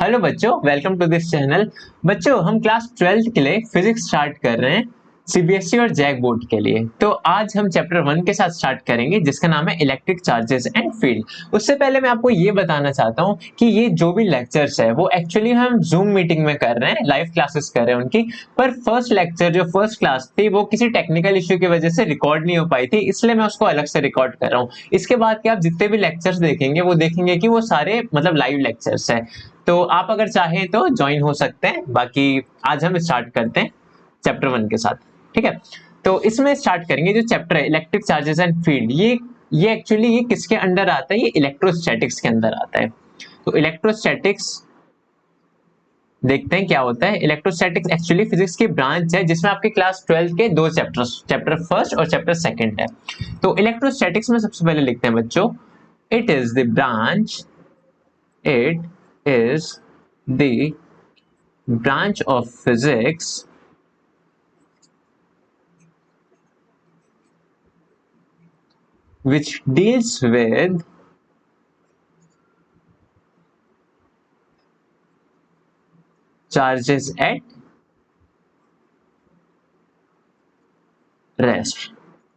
Hello बच्चों, welcome to this channel. बच्चों, हम क्लास 12th के लिए फिजिक्स स्टार्ट कर रहे हैं सीबीएसई और जैक बोर्ड के लिए। तो आज हम चैप्टर 1 के साथ स्टार्ट करेंगे जिसका नाम है इलेक्ट्रिक चार्जेस एंड फील्ड। उससे पहले मैं आपको ये बताना चाहता हूँ कि ये जो भी लेक्चर्स है वो एक्चुअली हम जूम मीटिंग में कर रहे हैं, लाइव क्लासेस कर रहे हैं उनकी। पर फर्स्ट लेक्चर जो फर्स्ट क्लास थी वो किसी टेक्निकल इश्यू की वजह से रिकॉर्ड नहीं हो पाई थी, इसलिए मैं उसको अलग से रिकॉर्ड कर रहा हूँ। इसके बाद के आप जितने भी लेक्चर्स देखेंगे वो देखेंगे कि वो सारे मतलब लाइव लेक्चर्स है। तो आप अगर चाहें तो ज्वाइन हो सकते हैं। बाकी आज हम स्टार्ट करते हैं चैप्टर 1 के साथ। ठीक है, तो इसमें स्टार्ट करेंगे जो चैप्टर है इलेक्ट्रिक चार्जेस एंड फील्ड। ये एक्चुअली ये किसके अंडर आता है? ये इलेक्ट्रोस्टैटिक्स के अंदर आता है। तो इलेक्ट्रोस्टैटिक्स देखते हैं क्या होता है। इलेक्ट्रोस्टैटिक्स एक्चुअली फिजिक्स की ब्रांच है जिसमें आपके क्लास 12 के दो चैप्टर्स, चैप्टर फर्स्ट और चैप्टर सेकंड है। तो इलेक्ट्रोस्टैटिक्स में सबसे पहले लिखते हैं बच्चों, it is the branch, it is the branch of physics which deals with charges at rest।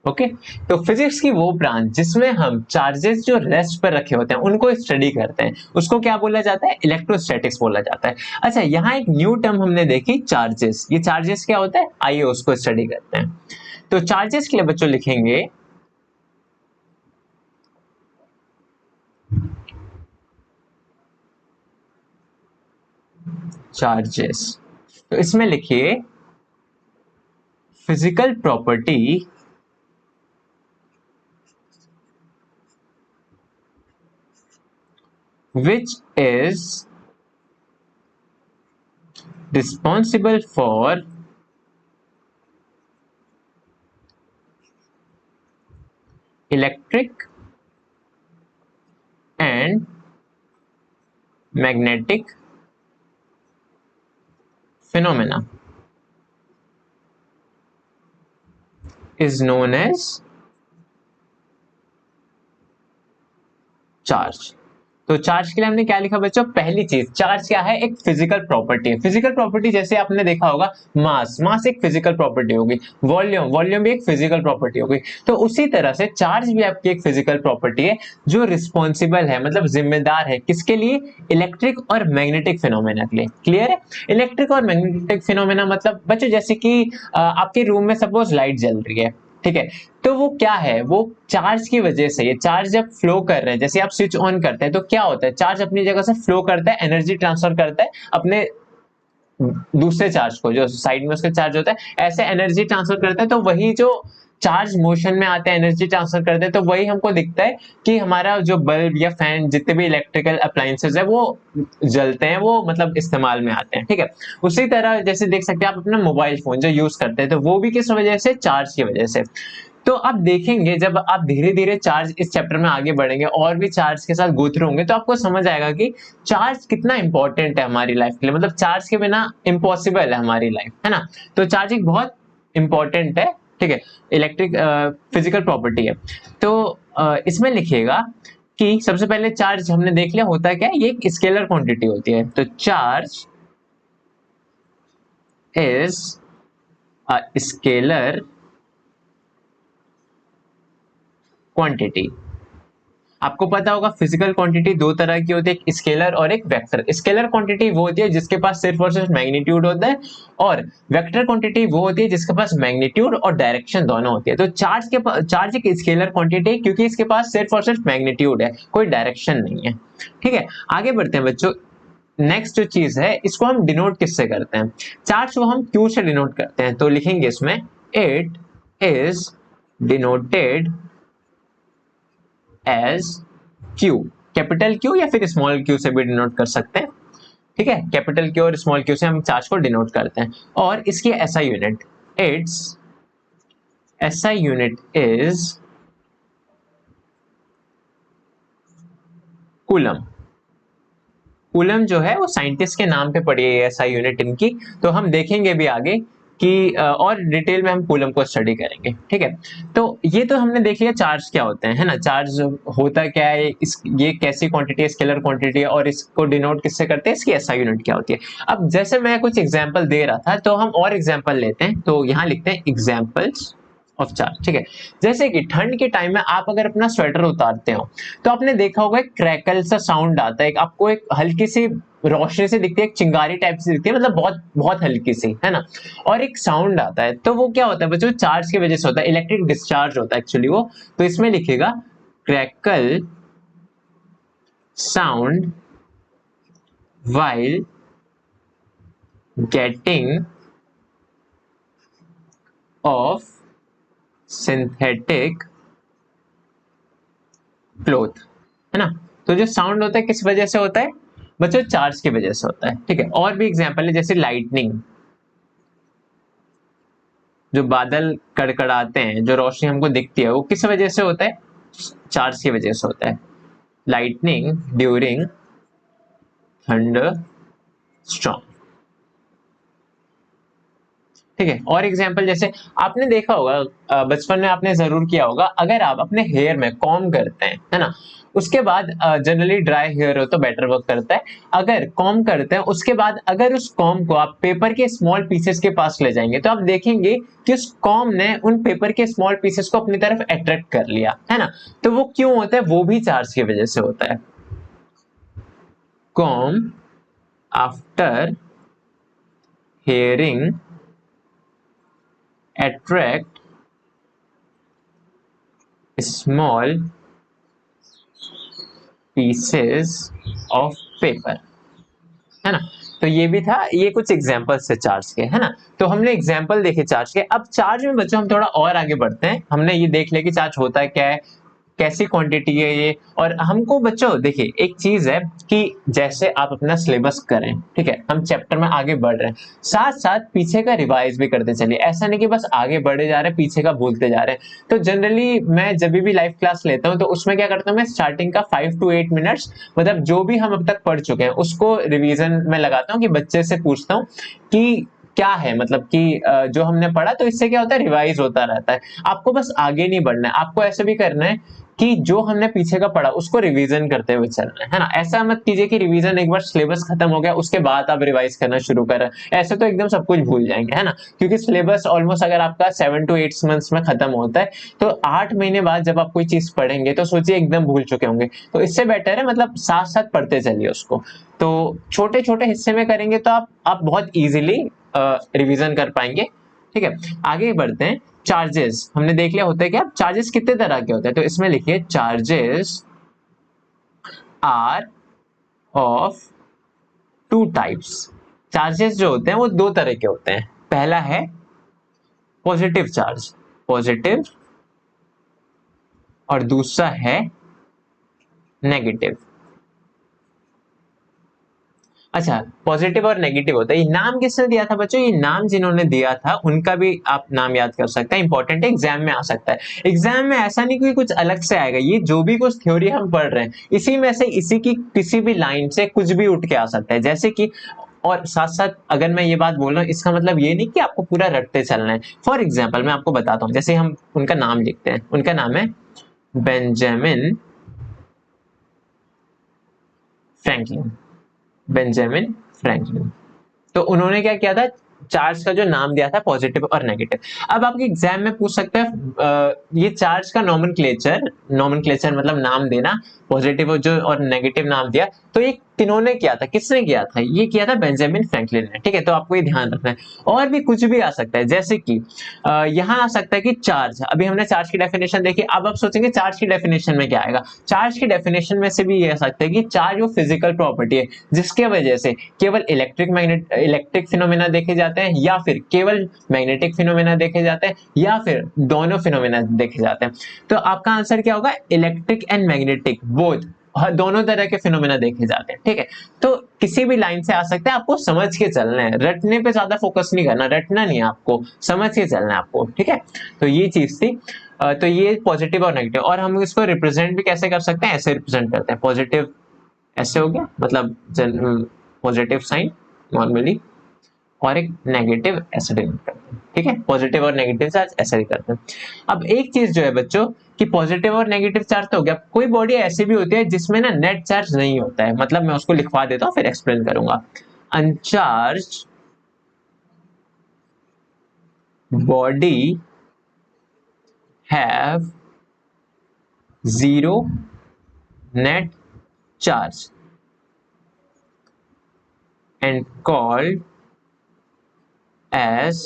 Okay, तो फिजिक्स की वो ब्रांच जिसमें हम चार्जेस जो रेस्ट पर रखे होते हैं उनको स्टडी करते हैं, उसको क्या बोला जाता है? इलेक्ट्रोस्टैटिक्स बोला जाता है। अच्छा, यहाँ एक न्यू टर्म हमने देखी, चार्जेस। ये चार्जेस क्या होता है, आइए उसको स्टडी करते हैं। तो चार्जेस के लिए बच्चों लिखेंगे चार्जेस। तो इसमें लिखिए physical property which is responsible for electric and magnetic phenomena is known as charge। तो चार्ज के लिए हमने क्या लिखा बच्चों? पहली चीज, चार्ज क्या है? एक फिजिकल प्रॉपर्टी है। फिजिकल प्रॉपर्टी जैसे आपने देखा होगा, मास एक फिजिकल प्रॉपर्टी होगी, वॉल्यूम भी एक फिजिकल प्रॉपर्टी होगी। तो उसी तरह से चार्ज भी आपकी एक फिजिकल प्रॉपर्टी है जो रिस्पॉन्सिबल है, मतलब जिम्मेदार है किसके लिए? इलेक्ट्रिक और मैग्नेटिक फिनोमेना के लिए। क्लियर है? इलेक्ट्रिक और मैग्नेटिक फिनोमेना मतलब बच्चों जैसे कि आपके रूम में सपोज लाइट जल रही है, ठीक है, तो वो क्या है? वो चार्ज की वजह से, ये चार्ज जब फ्लो कर रहे हैं, जैसे आप स्विच ऑन करते हैं तो क्या होता है? चार्ज अपनी जगह से फ्लो करता है, एनर्जी ट्रांसफर करता है अपने दूसरे चार्ज को, जो साइड में उसके चार्ज होता है, ऐसे एनर्जी ट्रांसफर करता है। तो वही जो चार्ज मोशन में आते हैं, एनर्जी ट्रांसफर करते हैं, तो वही हमको दिखता है कि हमारा जो बल्ब या फैन, जितने भी इलेक्ट्रिकल अप्लायंसेस है वो जलते हैं, वो मतलब इस्तेमाल में आते हैं। ठीक है, उसी तरह जैसे देख सकते हैं आप अपना मोबाइल फोन जो यूज करते हैं, तो वो भी किस वजह से? चार्ज की वजह से। तो आप देखेंगे जब आप धीरे धीरे चार्ज इस चैप्टर में आगे बढ़ेंगे और भी चार्ज के साथ गो थ्रू होंगे तो आपको समझ आएगा कि चार्ज कितना इंपॉर्टेंट है हमारी लाइफ के लिए। मतलब चार्ज के बिना इम्पॉसिबल है हमारी लाइफ, है ना? तो चार्जिंग बहुत इंपॉर्टेंट है। ठीक है, इलेक्ट्रिक फिजिकल प्रॉपर्टी है। तो इसमें लिखिएगा कि सबसे पहले चार्ज हमने देख लिया होता है क्या, ये एक स्केलर क्वांटिटी होती है। तो charge is a scalar quantity. आपको पता होगा फिजिकल क्वांटिटी दो तरह की होती है, एक स्केलर और एक वेक्टर। स्केलर क्वांटिटी वो होती है जिसके पास सिर्फ और सिर्फ मैग्नीट्यूड होता है, और वेक्टर क्वांटिटी वो होती है जिसके पास मैग्नीट्यूड और डायरेक्शन दोनों होती है। तो चार्ज एक स्केलर क्वांटिटी है क्योंकि इसके पास सिर्फ और सिर्फ मैग्नीट्यूड है, कोई डायरेक्शन नहीं है। ठीक है, आगे बढ़ते हैं बच्चों। नेक्स्ट जो चीज है इसको हम डिनोट किससे करते हैं? चार्ज को हम क्यू से डिनोट करते हैं। तो लिखेंगे इसमें it is denoted as Q, capital Q या फिर स्मॉल क्यू से भी डिनोट कर सकते हैं। ठीक है, कैपिटल क्यू और स्मॉल क्यू से हम चार्ज को डिनोट करते हैं। और इसकी SI unit, it's SI unit is coulomb. Coulomb जो है वो साइंटिस्ट के नाम पे पड़ी है एसआई यूनिट इनकी। तो हम देखेंगे भी आगे कि और डिटेल में हम कूलम को स्टडी करेंगे, ठीक है। तो ये तो हमने देख लिया चार्ज क्या होते हैं, है ना, चार्ज होता क्या है, ये कैसी क्वांटिटी है, स्केलर क्वांटिटी है, और इसको डिनोट किससे करते हैं, इसकी एसआई यूनिट क्या होती है। अब जैसे मैं कुछ एग्जांपल दे रहा था तो हम और एग्जांपल लेते हैं, तो यहाँ लिखते हैं एग्जांपल्स ऑफ चार्ज, ठीक है। जैसे कि ठंड के टाइम में आप अगर अपना स्वेटर उतारते हो तो आपने देखा होगा एक क्रैकल सा साउंड आता है, आपको एक हल्की सी रोशनी से दिखती है, एक चिंगारी टाइप से दिखती है, मतलब बहुत बहुत हल्की सी, है ना, और एक साउंड आता है। तो वो क्या होता है बच्चों, चार्ज की वजह से होता है, इलेक्ट्रिक डिस्चार्ज होता है एक्चुअली वो। तो इसमें लिखेगा crackle sound while getting of synthetic cloth, है ना। तो जो साउंड होता है किस वजह से होता है बच्चों, चार्ज की वजह से होता है, ठीक है। और भी एग्जांपल है जैसे लाइटनिंग, जो बादल कड़कड़ाते हैं, जो रोशनी हमको दिखती है, वो किस वजह से होता है, चार्ज की वजह से होता है। लाइटनिंग ड्यूरिंग थंडर स्टॉर्म, ठीक है। और एग्जांपल जैसे आपने देखा होगा बचपन में आपने जरूर किया होगा, अगर आप अपने हेयर में कॉम्ब करते हैं, है ना, उसके बाद जनरली ड्राई हेयर हो तो बेटर वर्क करता है। अगर कॉम्ब करते हैं उसके बाद अगर उस कॉम्ब को आप पेपर के स्मॉल पीसेस के पास ले जाएंगे तो आप देखेंगे कि उस कॉम्ब ने उन पेपर के स्मॉल पीसेस को अपनी तरफ अट्रैक्ट कर लिया, है ना। तो वो क्यों होता है, वो भी चार्ज की वजह से होता है। Comb after hearing attract small pieces of paper, है ना। तो ये भी था, ये कुछ एग्जांपल्स है चार्ज के, है ना। तो हमने एग्जांपल देखे चार्ज के। अब चार्ज में बच्चों हम थोड़ा और आगे बढ़ते हैं। हमने ये देख लिया कि चार्ज होता है क्या है, कैसी क्वांटिटी है ये, और हमको बच्चों देखिए एक चीज है कि जैसे आप अपना सिलेबस करें, ठीक है, हम चैप्टर में आगे बढ़ रहे हैं, साथ साथ पीछे का रिवाइज भी करते चलिए। ऐसा नहीं कि बस आगे बढ़े जा रहे हैं पीछे का भूलते जा रहे हैं। तो जनरली मैं जब भी लाइव क्लास लेता हूं तो उसमें क्या करता हूं, मैं स्टार्टिंग का 5 to 8 मिनट्स मतलब जो भी हम अब तक पढ़ चुके हैं उसको रिवीजन में लगाता हूँ, कि बच्चे से पूछता हूँ कि क्या है, मतलब कि जो हमने पढ़ा, तो इससे क्या होता है, रिवाइज होता रहता है। आपको बस आगे नहीं बढ़ना है, आपको ऐसे भी करना है कि जो हमने पीछे का पढ़ा उसको रिवीजन करते हुए चलना है ना। ऐसा मत कीजिए कि रिवीजन एक बार सिलेबस खत्म हो गया उसके बाद आप रिवाइज करना शुरू करें, ऐसे तो एकदम सब कुछ भूल जाएंगे, है ना। क्योंकि सिलेबस ऑलमोस्ट अगर आपका 7 to 8 मंथ्स में खत्म होता है तो 8 महीने बाद जब आप कोई चीज पढ़ेंगे तो सोचिए एकदम भूल चुके होंगे। तो इससे बेटर है मतलब साथ साथ पढ़ते चलिए उसको। तो छोटे छोटे हिस्से में करेंगे तो आप बहुत इजीली रिवीजन कर पाएंगे, ठीक है। आगे बढ़ते हैं। चार्जेस हमने देख लिया होते हैं क्या, चार्जेस कितने तरह के होते हैं, तो इसमें लिखिए charges are of two types. Charges जो होते हैं वो दो तरह के होते हैं। पहला है पॉजिटिव चार्ज, पॉजिटिव, और दूसरा है नेगेटिव। अच्छा, पॉजिटिव और नेगेटिव होता है। ये नाम किसने दिया था बच्चों, ये नाम जिन्होंने दिया था उनका भी आप नाम याद कर सकते हैं, इंपॉर्टेंट है, एग्जाम में आ सकता है। एग्जाम में ऐसा नहीं कि कुछ अलग से आएगा, ये जो भी कुछ थ्योरी हम पढ़ रहे हैं इसी में से इसी की किसी भी लाइन से कुछ भी उठ के आ सकता है, जैसे कि। और साथ साथ अगर मैं ये बात बोल रहा हूँ इसका मतलब ये नहीं कि आपको पूरा रटते चलना है। फॉर एग्जाम्पल मैं आपको बताता हूँ, जैसे हम उनका नाम लिखते हैं, उनका नाम है बेंजामिन फ्रैंकलिन, बेंजामिन फ्रैंकलिन। तो उन्होंने क्या किया था, चार्ज का जो नाम दिया था पॉजिटिव और नेगेटिव। अब आपके एग्जाम में पूछ सकते हैं ये चार्ज का नोमेनक्लेचर, नोमेनक्लेचर मतलब नाम देना, पॉजिटिव जो और नेगेटिव नाम दिया, तो ये किन्होंने किया था, किसने किया था, ये किया था बेंजामिन फ्रैंकलिन ने, ठीक है। तो आपको ये ध्यान रखना है। और भी कुछ भी आ सकता है, जैसे कि यहाँ आ सकता है कि चार्ज, अभी हमने चार्ज की डेफिनेशन देखी, अब आप सोचेंगे चार्ज की डेफिनेशन में क्या आएगा। चार्ज की डेफिनेशन में से भी ये आ सकता है कि चार्ज वो फिजिकल प्रॉपर्टी है जिसके वजह से केवल इलेक्ट्रिक फिनोमेना देखे जाते हैं, या फिर केवल मैग्नेटिक फिनोमेना देखे जाते हैं, या फिर दोनों फिनोमेना देखे जाते हैं। तो आपका आंसर क्या होगा, इलेक्ट्रिक एंड मैग्नेटिक बोथ, दोनों तरह के फिनोमेना देखे जाते हैं, ठीक है। तो किसी भी लाइन से आ सकते हैं, आपको समझ के चलना है, रटने पे ज्यादा फोकस नहीं करना, रटना नहीं है आपको, समझ के चलना है आपको, ठीक है। तो ये चीज थी। तो ये पॉजिटिव और नेगेटिव, और हम इसको रिप्रेजेंट भी कैसे कर सकते हैं, ऐसे रिप्रेजेंट करते हैं, पॉजिटिव ऐसे हो गया, मतलब पॉजिटिव साइन नॉर्मली, और एक नेगेटिव ऐसे डिनोट करते हैं, ठीक है, पॉजिटिव और नेगेटिव चार्ज ऐसे ही करते हैं। अब एक चीज जो है बच्चों कि पॉजिटिव और नेगेटिव चार्ज तो हो गया, कोई बॉडी ऐसी भी होती है जिसमें ना नेट चार्ज नहीं होता है, मतलब मैं उसको लिखवा देता हूँ फिर एक्सप्लेन करूंगा। Uncharged body have zero net charge and called as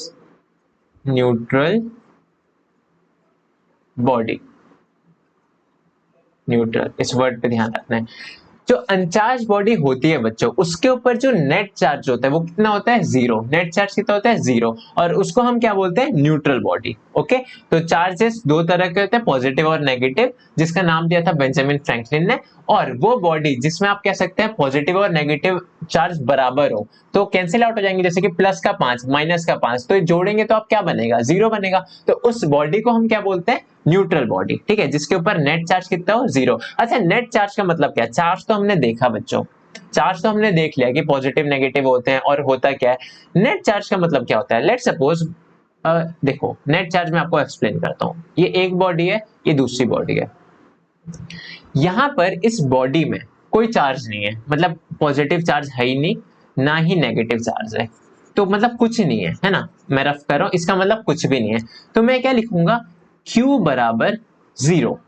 neutral body। Neutral, इस वर्ड पे ध्यान रखना है। जो अनचार्ज बॉडी होती है बच्चों, उसके ऊपर जो नेट चार्ज होता है वो कितना होता है, जीरो। नेट चार्ज कितना होता है, जीरो, और उसको हम क्या बोलते हैं, न्यूट्रल बॉडी। ओके, तो चार्जेस दो तरह के होते हैं, पॉजिटिव और नेगेटिव, जिसका नाम दिया था बेंजामिन फ्रैंकलिन ने। और वो बॉडी जिसमें आप कह सकते हैं पॉजिटिव और नेगेटिव चार्ज बराबर हो, तो कैंसिल आउट हो जाएंगे, जैसे कि प्लस का 5 माइनस का 5, तो जोड़ेंगे तो आप क्या बनेगा, जीरो बनेगा। तो उस बॉडी को हम क्या बोलते हैं, न्यूट्रल बॉडी, ठीक है, जिसके ऊपर नेट चार्ज कितना हो, जीरो। अच्छा, नेट चार्ज का मतलब क्या है, चार्ज तो हमने देखा बच्चों, चार्ज तो हमने देख लिया कि पॉजिटिव नेगेटिव होते हैं, और होता क्या है, नेट चार्ज का मतलब क्या होता है। लेट सपोज देखो, नेट चार्ज मैं आपको एक्सप्लेन करता हूं, ये एक बॉडी है, ये दूसरी बॉडी है, यहां पर इस बॉडी में कोई चार्ज नहीं है, मतलब पॉजिटिव चार्ज है ही नहीं, ना ही नेगेटिव चार्ज है, तो मतलब कुछ नहीं है ना, मैं रफ कर रहा हूं, इसका मतलब कुछ भी नहीं है। तो मैं क्या लिखूंगा, Q बराबर जीरो।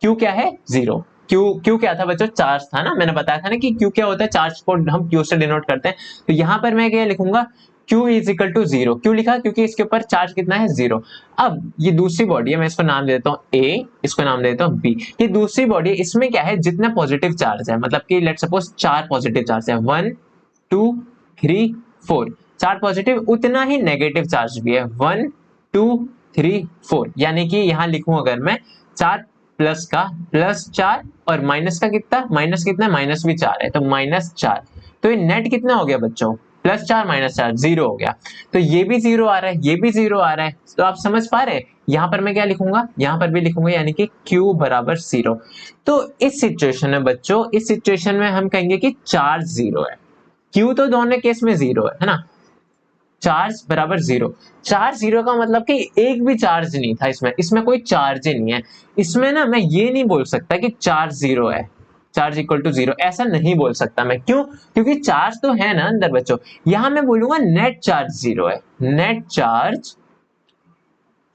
Q क्या है, जीरो। Q क्या था बच्चों, चार्ज था ना, मैंने बताया था ना कि Q क्या होता है, चार्ज को हम Q से डिनोट करते हैं। तो यहां पर मैं क्या लिखूंगा, Q is equal to zero. क्यों लिखा, क्योंकि इसके ऊपर चार्ज कितना है, जीरो। अब ये दूसरी बॉडी है, मैं इसको नाम देता हूँ A, इसको नाम देता हूँ B। ये दूसरी बॉडी, इसमें क्या है, जितना पॉजिटिव चार्ज है, मतलब कि लेट सपोज 4 पॉजिटिव चार्ज है, 1 2 3 4, 4 पॉजिटिव, उतना ही नेगेटिव चार्ज भी है, 1 2 3 4, यानी कि यहां लिखूं अगर मैं 4 प्लस का +4, और माइनस का कितना, माइनस कितना, माइनस भी 4 है, तो -4। तो ये नेट कितना हो गया बच्चों, +4 -4 जीरो हो गया। तो ये भी जीरो आ रहा है, ये भी जीरो आ रहा है, तो आप समझ पा रहे हैं, यहां पर मैं क्या लिखूंगा, यहां पर भी लिखूंगा, यानी कि Q बराबर जीरो। तो इस सिचुएशन में बच्चों, इस सिचुएशन में हम कहेंगे कि चार्ज जीरो है। Q तो दोनों केस में जीरो है ना, चार्ज बराबर जीरो। चार्ज जीरो का मतलब कि एक भी चार्ज नहीं था इसमें, इसमें कोई चार्ज ही नहीं है। इसमें ना मैं ये नहीं बोल सकता कि चार्ज जीरो है, चार्ज इक्वल टू जीरो, ऐसा नहीं बोल सकता मैं। क्यों, क्योंकि चार्ज तो है ना अंदर बच्चों। यहां मैं बोलूंगा नेट चार्ज जीरो है, net charge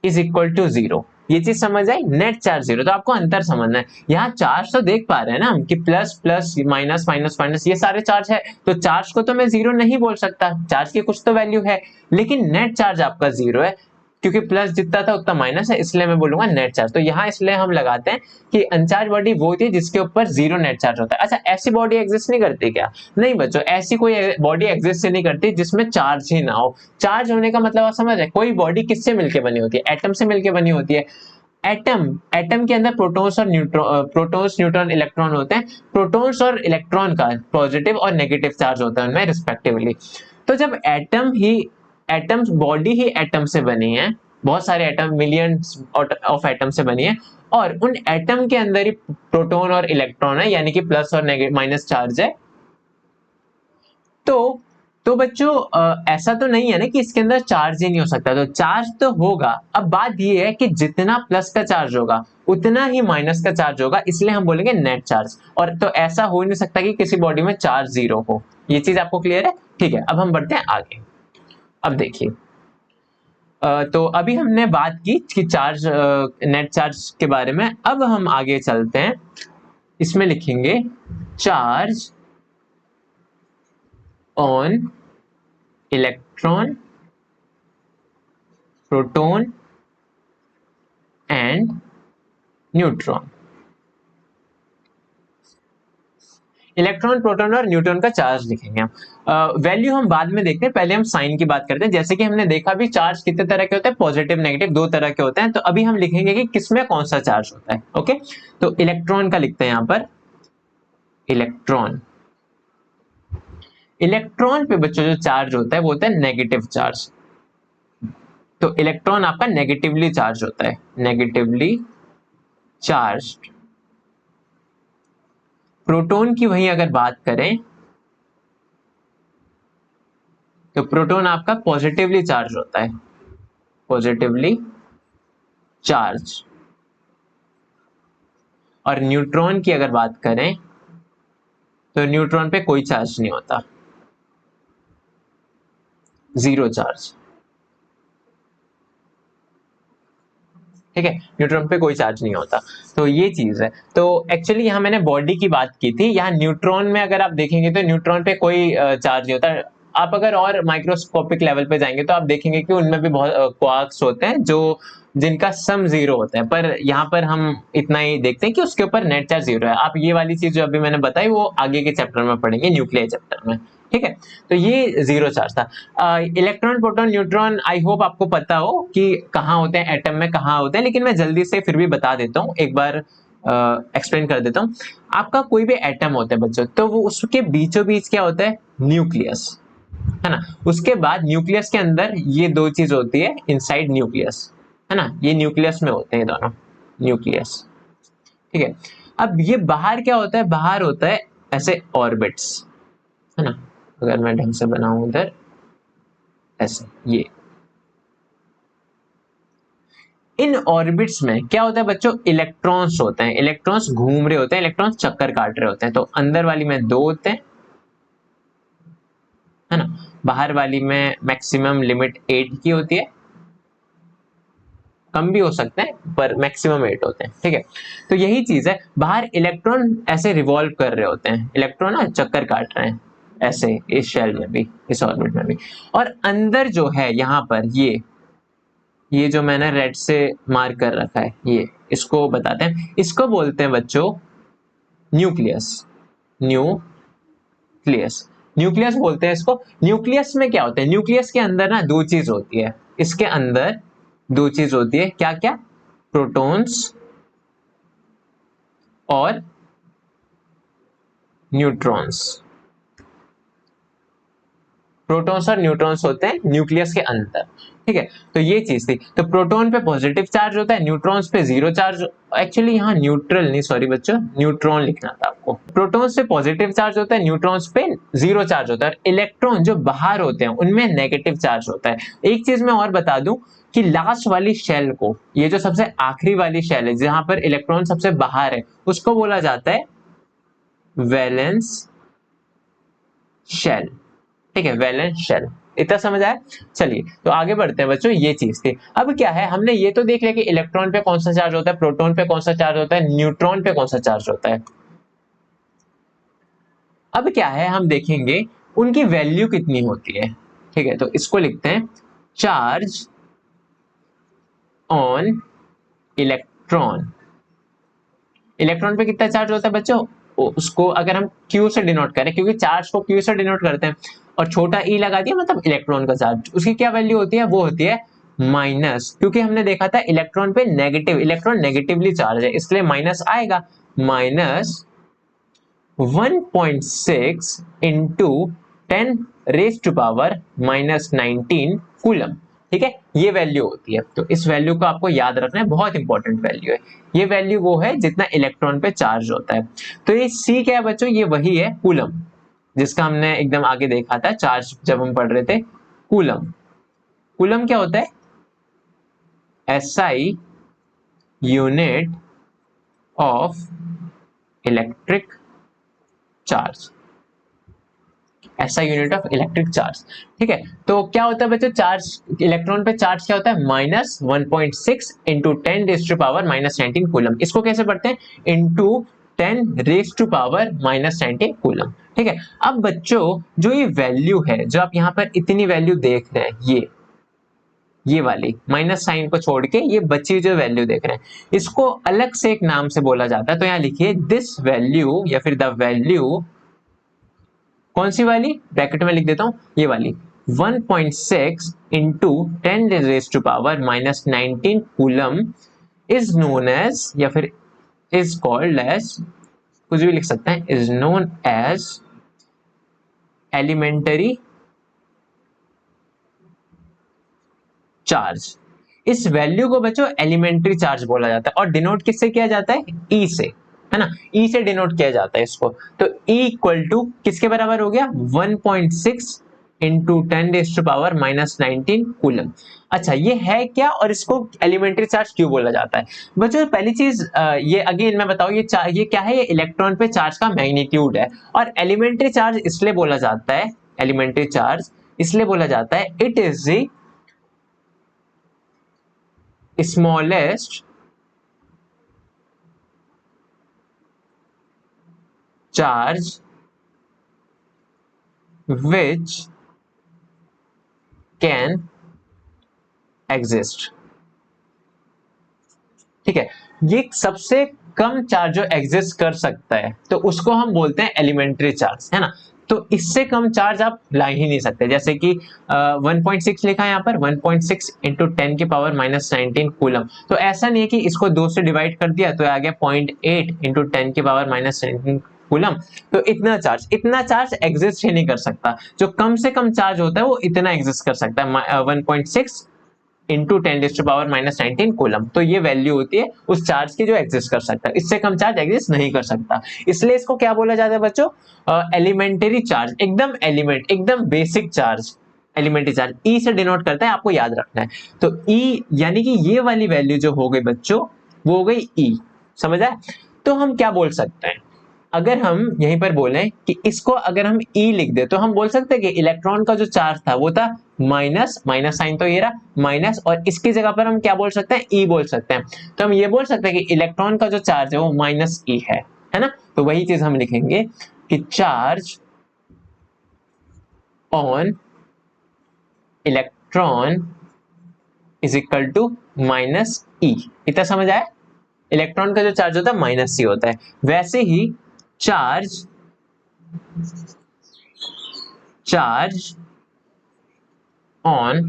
is equal to zero. ये चीज समझ आई, नेट चार्ज जीरो। तो आपको अंतर समझना है, यहाँ चार्ज तो देख पा रहे हैं ना हम कि plus plus minus minus minus ये सारे चार्ज है, तो चार्ज को तो मैं जीरो नहीं बोल सकता, चार्ज की कुछ तो वैल्यू है, लेकिन नेट चार्ज आपका जीरो है, क्योंकि प्लस जितना था उतना माइनस है, इसलिए मैं बोलूंगा नेट चार्ज। तो यहाँ इसलिए हम लगाते हैं कि अनचार्ज बॉडी वो होती है जिसके ऊपर जीरो नेट चार्ज होता है। अच्छा, ऐसी बॉडी एग्जिस्ट नहीं करती क्या, नहीं बच्चों, ऐसी कोई बॉडी एग्जिस्ट नहीं करती जिसमें चार्ज ही ना हो। चार्ज होने का मतलब आप समझ रहे, कोई बॉडी किससे मिलकर बनी होती है, एटम से मिलकर बनी होती है। एटम, एटम के अंदर प्रोटॉन्स और न्यूट्रॉन, प्रोटॉन्स न्यूट्रॉन इलेक्ट्रॉन होते हैं, प्रोटॉन्स और इलेक्ट्रॉन का पॉजिटिव और नेगेटिव चार्ज होता है उनमें रिस्पेक्टिवली। तो जब एटम ही, एटम्स बॉडी ही एटम से बनी है, बहुत सारे एटम, मिलियंस ऑफ एटम से बनी है, और उन एटम के अंदर ही प्रोटॉन और इलेक्ट्रॉन है, यानी कि प्लस और माइनस चार्ज है। तो बच्चों ऐसा तो नहीं है ना कि इसके अंदर चार्ज ही नहीं हो सकता, तो चार्ज तो होगा। अब बात ये है कि जितना प्लस का चार्ज होगा उतना ही माइनस का चार्ज होगा, इसलिए हम बोलेंगे नेट चार्ज। और तो ऐसा हो ही नहीं सकता कि किसी बॉडी में चार्ज जीरो हो। ये चीज आपको क्लियर है, ठीक है। अब हम बढ़ते हैं आगे। अब देखिए, तो अभी हमने बात की कि चार्ज, नेट चार्ज के बारे में। अब हम आगे चलते हैं, इसमें लिखेंगे charge on electron, proton and neutron. Electron, proton और न्यूट्रॉन का चार्ज लिखेंगे हम। वैल्यू हम बाद में देखते हैं, पहले हम साइन की बात करते हैं। जैसे कि हमने देखा भी चार्ज कितने तरह के होते हैं, पॉजिटिव नेगेटिव दो तरह के होते हैं। तो अभी हम लिखेंगे कि किसमें कौन सा चार्ज होता है। ओके, तो इलेक्ट्रॉन का लिखते हैं यहां पर, इलेक्ट्रॉन। इलेक्ट्रॉन पे बच्चों जो चार्ज होता है वो होता है नेगेटिव चार्ज। तो इलेक्ट्रॉन आपका नेगेटिवली चार्ज होता है, नेगेटिवली चार्ज। प्रोटॉन की वही अगर बात करें तो प्रोटॉन आपका पॉजिटिवली चार्ज होता है, पॉजिटिवली चार्ज। और न्यूट्रॉन की अगर बात करें तो न्यूट्रॉन पे कोई चार्ज नहीं होता, जीरो चार्ज। ठीक है, न्यूट्रॉन पे कोई चार्ज नहीं होता। तो ये चीज है। तो एक्चुअली यहाँ मैंने बॉडी की बात की थी, यहाँ न्यूट्रॉन में अगर आप देखेंगे तो न्यूट्रॉन पे कोई चार्ज नहीं होता। आप अगर और माइक्रोस्कोपिक लेवल पे जाएंगे तो आप देखेंगे कि उनमें भी बहुत क्वार्क्स होते हैं जो जिनका सम जीरो होता है, पर यहाँ पर हम इतना ही देखते हैं कि उसके ऊपर नेट चार्ज जीरो है। आप ये वाली चीज जो अभी मैंने बताई वो आगे के चैप्टर में पढ़ेंगे, न्यूक्लियर चैप्टर में। ठीक है, तो ये जीरो चार्ज था। Electron proton neutron I hope आपको पता हो कि कहाँ होते हैं, एटम में कहाँ होते हैं, लेकिन मैं जल्दी से फिर भी बता देता हूँ, एक बार एक्सप्लेन कर देता हूँ। आपका कोई भी एटम होता है बच्चों, तो वो उसके बीचों बीच क्या होता है, न्यूक्लियस, है ना। उसके बाद न्यूक्लियस के अंदर ये दो चीज होती है, इनसाइड न्यूक्लियस, है ना, ये न्यूक्लियस में होते हैं दोनों, न्यूक्लियस। ठीक है, अब ये बाहर क्या होता है, बाहर होता है ऐसे ऑर्बिट्स, है ना। अगर मैं ढंग से बनाऊं इधर ऐसे, ये इन ऑर्बिट्स में क्या होता है बच्चों, इलेक्ट्रॉन्स होते हैं, इलेक्ट्रॉन्स घूम रहे होते हैं, इलेक्ट्रॉन्स चक्कर काट रहे होते हैं। तो अंदर वाली में दो होते हैं, है ना, बाहर वाली में मैक्सिमम लिमिट 8 की होती है, कम भी हो सकते हैं पर मैक्सिमम 8 होते हैं। ठीक है, तो यही चीज है, बाहर इलेक्ट्रॉन ऐसे रिवॉल्व कर रहे होते हैं, इलेक्ट्रॉन ना चक्कर काट रहे हैं ऐसे, इस शेल में भी, इस ऑर्बिट में भी। और अंदर जो है यहाँ पर ये जो मैंने रेड से मार्क कर रखा है, ये इसको बताते हैं, इसको बोलते हैं बच्चों न्यूक्लियस, न्यूक्लियस, न्यूक्लियस बोलते हैं इसको। न्यूक्लियस में क्या होता है, न्यूक्लियस के अंदर ना दो चीज होती है, इसके अंदर दो चीज होती है, क्या क्या, प्रोटॉन्स और न्यूट्रॉन्स। प्रोटॉन्स और न्यूट्रॉन्स होते हैं न्यूक्लियस के अंदर। ठीक है, तो ये चीज थी। तो प्रोटॉन पे पॉजिटिव चार्ज होता है, न्यूट्रॉन्स पे जीरो चार्ज। एक्चुअली यहाँ न्यूट्रल नहीं, सॉरी बच्चों, न्यूट्रॉन लिखना था आपको। प्रोटॉन्स पे पॉजिटिव चार्ज होता है, न्यूट्रॉन्स पे जीरो चार्ज होता है। इलेक्ट्रॉन जो बाहर होते हैं उनमें नेगेटिव चार्ज होता है। एक चीज मैं और बता दूं कि लास्ट वाली शेल को, ये जो सबसे आखिरी वाली शेल है जहां पर इलेक्ट्रॉन सबसे बाहर है, उसको बोला जाता है वैलेंस शेल। ठीक है, वैलेंस शेल। इतना समझ आया। चलिए तो आगे बढ़ते हैं बच्चों, ये चीज थी। अब क्या है, हमने ये तो देख लिया कि इलेक्ट्रॉन पे कौन सा चार्ज होता है, प्रोटॉन पे कौन सा चार्ज होता है, न्यूट्रॉन पे कौन सा चार्ज होता है। अब क्या है, हम देखेंगे उनकी वैल्यू कितनी होती है। ठीक है, तो इसको लिखते हैं चार्ज ऑन इलेक्ट्रॉन। इलेक्ट्रॉन पे कितना चार्ज होता है बच्चों, उसको अगर हम Q से डिनोट करें, क्योंकि चार्ज को Q से डिनोट करते हैं, और छोटा e लगा दिया मतलब इलेक्ट्रॉन का चार्ज, उसकी क्या वैल्यू होती है, वो होती है माइनस, क्योंकि हमने देखा था इलेक्ट्रॉन पे नेगेटिव, इलेक्ट्रॉन नेगेटिवली चार्ज है इसलिए माइनस आएगा, माइनस 1.6 इंटू 10⁻⁻19 कूलम। ठीक है, ये वैल्यू होती है। तो इस वैल्यू को आपको याद रखना है, बहुत इंपॉर्टेंट वैल्यू है। ये वैल्यू वो है जितना इलेक्ट्रॉन पे चार्ज होता है। तो ये सी क्या है बच्चों, ये वही है कूलम, जिसका हमने एकदम आगे देखा था चार्ज जब हम पढ़ रहे थे। कूलम, कूलम क्या होता है, SI unit of electric charge, ऐसा यूनिट ऑफ इलेक्ट्रिक चार्ज। ठीक है, तो क्या होता है बच्चों, चार्ज, इलेक्ट्रॉन पे चार्ज क्या होता है, माइनस 1.6 इंटू 10⁻⁻19 कूलम। इसको कैसे पढ़ते हैं, इंटू 10⁻⁻19 कूलम। ठीक है, अब बच्चों जो ये वैल्यू है, जो आप यहाँ पर इतनी वैल्यू देख रहे हैं, ये वाली माइनस साइन को छोड़ के ये बची जो वैल्यू देख रहे हैं, इसको अलग से एक नाम से बोला जाता है। तो यहाँ लिखिए दिस वैल्यू, या फिर द वैल्यू, कौन सी वाली, ब्रैकेट में लिख देता हूं, ये वाली 1.6 into 10⁻⁻19 coulomb is known as, या फिर इज कॉल्ड एज, कुछ भी लिख सकते हैं, is known as elementary charge. इस वैल्यू को बच्चों एलिमेंट्री चार्ज बोला जाता है, और डिनोट किससे किया जाता है, ई से, है ना, ई से डिनोट किया जाता है इसको। तो ई इक्वल टू किसके बराबर हो गया, 1.6 इंटू 10⁻⁻19 कूलम। अच्छा ये है क्या और इसको एलिमेंट्री चार्ज क्यों बोला जाता है? बच्चों पहली चीज ये अगेन मैं बताऊं, ये क्या है, ये इलेक्ट्रॉन पे चार्ज का मैग्नीट्यूड है। और एलिमेंट्री चार्ज इसलिए बोला जाता है, एलिमेंट्री चार्ज इसलिए बोला जाता है, it is the smallest charge which can exist। ठीक है, ये सबसे कम चार्ज जो एग्जिस्ट कर सकता है तो उसको हम बोलते हैं एलिमेंट्री चार्ज, है ना। तो इससे कम चार्ज आप ला ही नहीं सकते, जैसे कि 1.6 लिखा है यहाँ पर, 1.6 इंटू 10⁻⁻19 कूलम। तो ऐसा नहीं है कि इसको 2 से डिवाइड कर दिया तो आ गया 0.8 इंटू 10⁻⁻19 कूलम। तो इतना चार्ज एग्जिस्ट ही नहीं कर सकता। जो कम से कम चार्ज होता है वो इतना एग्जिस्ट कर सकता है, 1.6 इंटू 10⁻⁻19 कूलम। तो ये वैल्यू होती है उस चार्ज की जो एग्जिस्ट कर सकता है, इससे कम चार्ज एग्जिस्ट नहीं कर सकता। इसलिए इसको क्या बोला जाता है बच्चों? एलिमेंटरी चार्ज, एकदम बेसिक चार्ज। एलिमेंट्री चार्ज ई से डिनोट करता है, आपको याद रखना है। तो ई यानी कि ये वाली वैल्यू जो हो गई बच्चों, वो हो गई ई, समझ आए? तो हम क्या बोल सकते हैं, अगर हम यहीं पर बोलें कि इसको अगर हम E लिख दे तो हम बोल सकते हैं कि इलेक्ट्रॉन का जो चार्ज था वो था माइनस, माइनस साइन तो ये रहा माइनस, और इसकी जगह पर हम क्या बोल सकते हैं, E बोल सकते हैं। तो हम ये बोल सकते हैं कि इलेक्ट्रॉन का जो चार्ज है वो माइनस E है ना। तो वही चीज हम लिखेंगे कि charge on electron is equal to minus E। इतना समझ आया? इलेक्ट्रॉन का जो चार्ज होता है माइनस C होता है। वैसे ही चार्ज ऑन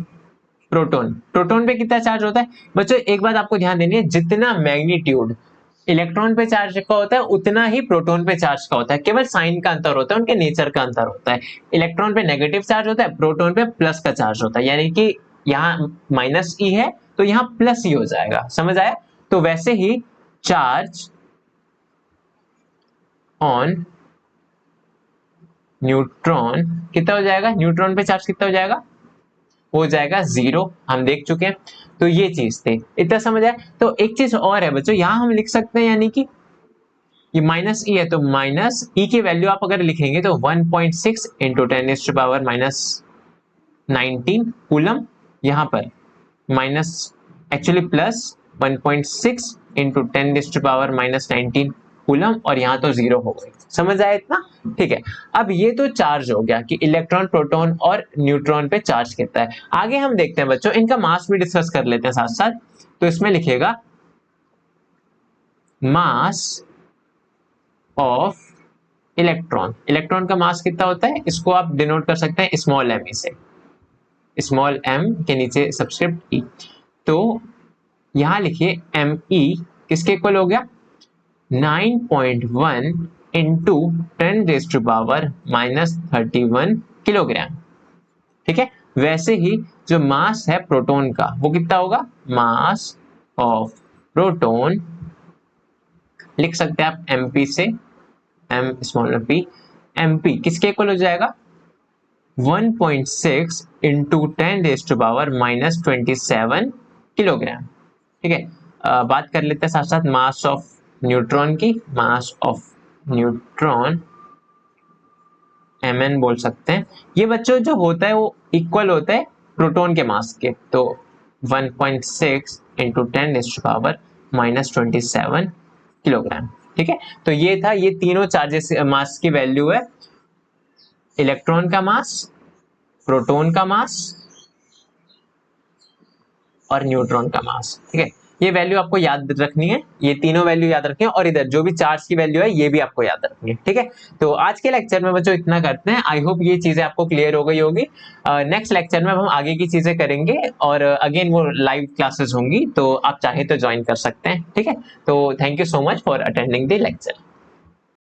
प्रोटॉन, प्रोटॉन पे कितना चार्ज होता है बच्चों? एक बात आपको ध्यान देनी है, जितना मैग्नीट्यूड इलेक्ट्रॉन पे चार्ज का होता है उतना ही प्रोटॉन पे चार्ज का होता है, केवल साइन का अंतर होता है, उनके नेचर का अंतर होता है। इलेक्ट्रॉन पे नेगेटिव चार्ज होता है, प्रोटॉन पे प्लस का चार्ज होता है, यानी कि यहाँ माइनस ई है तो यहाँ प्लस ई हो जाएगा, समझ आया? तो वैसे ही चार्ज ऑन न्यूट्रॉन कितना हो जाएगा, न्यूट्रॉन पे चार्ज कितना हो जाएगा, हो जाएगा 0। हम देख चुके हैं। तो ये चीज थे, इतना समझ आया? तो एक चीज और है बच्चों, यहां हम लिख सकते हैं, यानी कि ये माइनस ई है तो माइनस ई की वैल्यू आप अगर लिखेंगे तो 1.6 इंटू 10⁻⁻19 कूलम, यहां पर minus actually plus 1.6 into 10⁻⁻19 coulomb, और यहां तो 0 हो गई। समझ आया इतना? ठीक है। अब ये तो चार्ज हो गया कि इलेक्ट्रॉन, प्रोटॉन और न्यूट्रॉन पे चार्ज कितना है। आगे हम देखते हैं बच्चों, इनका मास भी डिस्कस कर लेते हैं साथ साथ। तो इसमें लिखेगा मास ऑफ इलेक्ट्रॉन। इलेक्ट्रॉन का मास कितना होता है, इसको आप डिनोट कर सकते हैं स्मॉल एम से, स्मॉल एम के नीचे सब्सक्रिप्ट ई। तो यहां लिखिए एम ई किसके इक्वल हो गया, 9.1 इंटू 10⁻⁻31 किलोग्राम। ठीक है। वैसे ही जो मास है प्रोटॉन का वो कितना होगा, मास ऑफ प्रोटॉन लिख सकते हैं आप एमपी से, एम स्मॉल पी, एमपी किसके इक्वल हो जाएगा, 1.6 इंटू 10⁻⁻27 किलोग्राम। ठीक है। बात कर लेते हैं साथ साथ मास ऑफ न्यूट्रॉन की। मास ऑफ न्यूट्रॉन mn बोल सकते हैं। ये बच्चों जो होता है वो इक्वल होता है प्रोटॉन के मास के। तो 1.6 इंटू 10⁻⁻27 किलोग्राम। ठीक है। तो ये था, ये तीनों चार्जेस मास की वैल्यू है, इलेक्ट्रॉन का मास, प्रोटॉन का मास और न्यूट्रॉन का मास। ठीक है। ये वैल्यू आपको याद रखनी है, ये तीनों वैल्यू याद रखनी है, और इधर जो भी चार्ज की वैल्यू है ये भी आपको याद रखनी है। ठीक है। तो आज के लेक्चर में बच्चों इतना करते हैं। आई होप ये चीजें आपको क्लियर हो गई होगी। नेक्स्ट लेक्चर में हम आगे की चीजें करेंगे, और अगेन वो लाइव क्लासेस होंगी, तो आप चाहे तो ज्वाइन कर सकते हैं। ठीक है। तो thank you so much for attending the lecture.